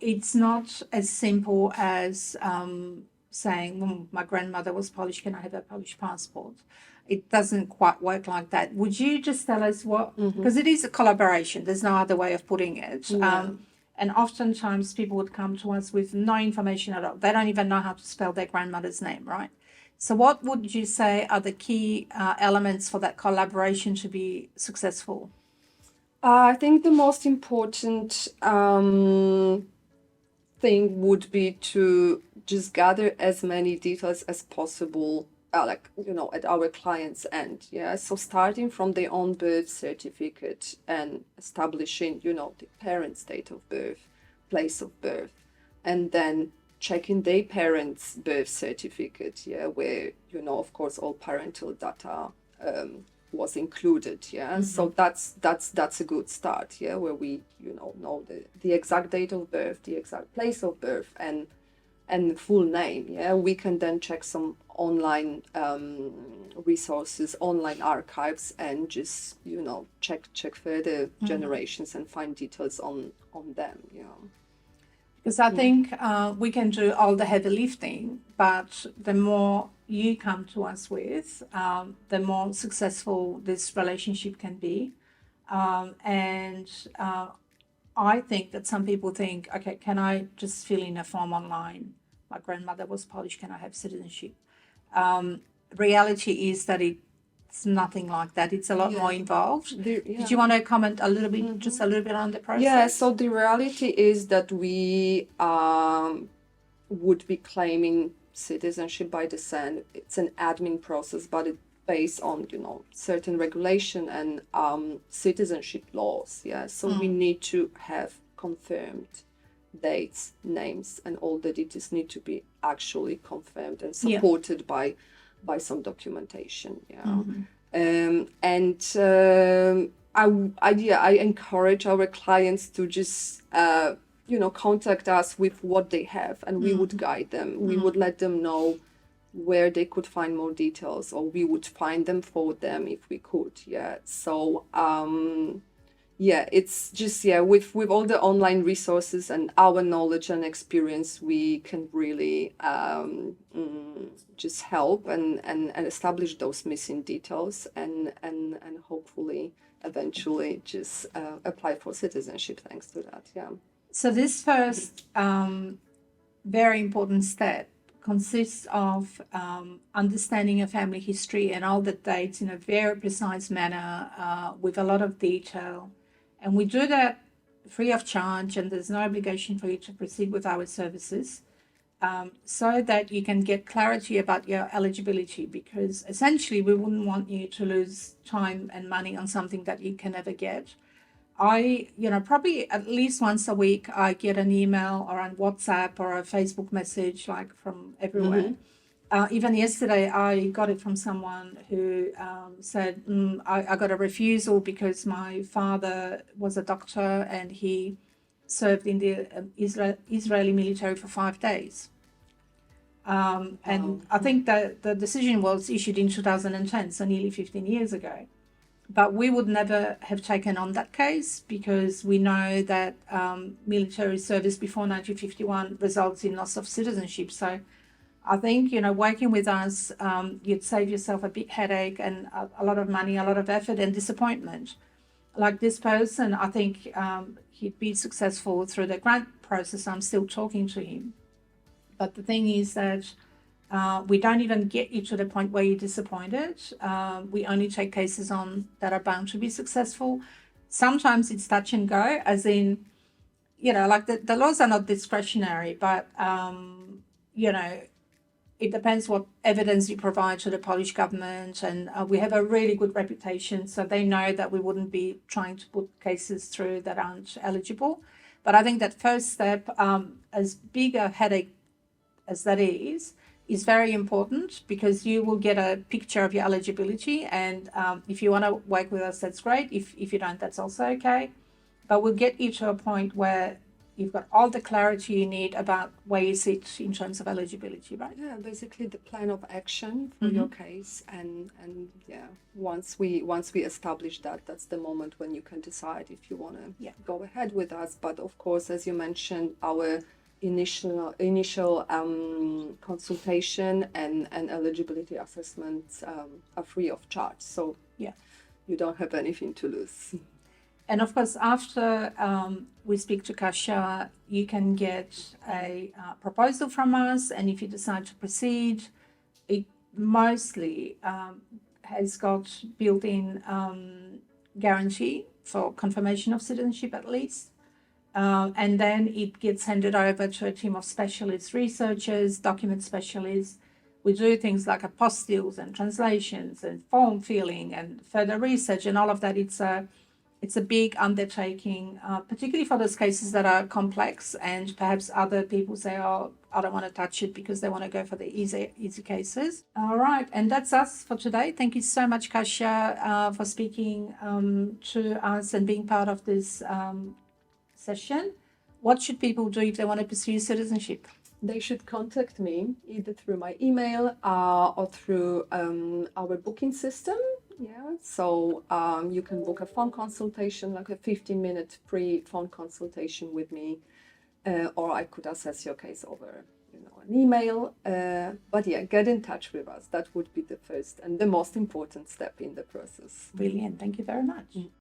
it's not as simple as saying, well, my grandmother was Polish, can I have a Polish passport? It doesn't quite work like that. Would you just tell us what, because it is a collaboration, there's no other way of putting it. And oftentimes people would come to us with no information at all. They don't even know how to spell their grandmother's name, right? So what would you say are the key elements for that collaboration to be successful? I think the most important thing would be to just gather as many details as possible, at our client's end. Yeah. So starting from their own birth certificate and establishing, the parent's date of birth, place of birth, and then checking their parents' birth certificate, where, of course, all parental data was included. So that's a good start, where we know the exact date of birth, the exact place of birth, and the full name. We can then check some online resources, online archives, and just check further generations and find details on them. Because I think we can do all the heavy lifting, but the more you come to us with, the more successful this relationship can be. And I think that some people think, okay, can I just fill in a form online? My grandmother was Polish, can I have citizenship? Reality is that it's nothing like that. It's a lot more involved. Did you want to comment a little bit, just a little bit on the process? Yeah, so the reality is that we would be claiming citizenship by descent. It's an admin process, but it's based on, certain regulation and citizenship laws. So we need to have confirmed dates, names, and all the details need to be actually confirmed and supported by some documentation. I encourage our clients to just contact us with what they have, and we would guide them. We would let them know where they could find more details, or we would find them for them if we could. So it's just with all the online resources and our knowledge and experience, we can really just help and establish those missing details and hopefully eventually just apply for citizenship thanks to that. So this first very important step consists of understanding a family history and all the dates in a very precise manner with a lot of detail. And we do that free of charge, and there's no obligation for you to proceed with our services, so that you can get clarity about your eligibility, because essentially we wouldn't want you to lose time and money on something that you can never get. Probably at least once a week, I get an email or on WhatsApp or a Facebook message, like from everywhere. Even yesterday, I got it from someone who said, I got a refusal because my father was a doctor and he served in the Israeli military for 5 days. And I think that the decision was issued in 2010, so nearly 15 years ago. But we would never have taken on that case because we know that military service before 1951 results in loss of citizenship. So I think, working with us, you'd save yourself a big headache and a lot of money, a lot of effort and disappointment. Like this person, I think he'd be successful through the grant process. I'm still talking to him. But the thing is that we don't even get you to the point where you're disappointed. We only take cases on that are bound to be successful. Sometimes it's touch and go, as in, like the laws are not discretionary, but, it depends what evidence you provide to the Polish government. And we have a really good reputation, so they know that we wouldn't be trying to put cases through that aren't eligible. But I think that first step, as big a headache as that is very important, because you will get a picture of your eligibility. And if you want to work with us, that's great. If you don't, that's also okay. But we'll get you to a point where you've got all the clarity you need about where you sit in terms of eligibility, right? Yeah, basically the plan of action for your case, and yeah, once we establish that, that's the moment when you can decide if you want to go ahead with us. But of course, as you mentioned, our initial consultation and eligibility assessments are free of charge, so you don't have anything to lose. And of course, after we speak to Kasia, you can get a proposal from us. And if you decide to proceed, it mostly has got built-in guarantee for confirmation of citizenship at least. And then it gets handed over to a team of specialists, researchers, document specialists. We do things like apostilles and translations and form filling and further research and all of that. It's a big undertaking, particularly for those cases that are complex and perhaps other people say, oh, I don't want to touch it because they want to go for the easy cases. All right. And that's us for today. Thank you so much, Kasia, for speaking to us and being part of this session. What should people do if they want to pursue citizenship? They should contact me either through my email or through our booking system. Yeah, so you can book a phone consultation, like a 15-minute pre-phone consultation with me, or I could assess your case over, an email. But yeah, get in touch with us. That would be the first and the most important step in the process. Brilliant. Thank you very much.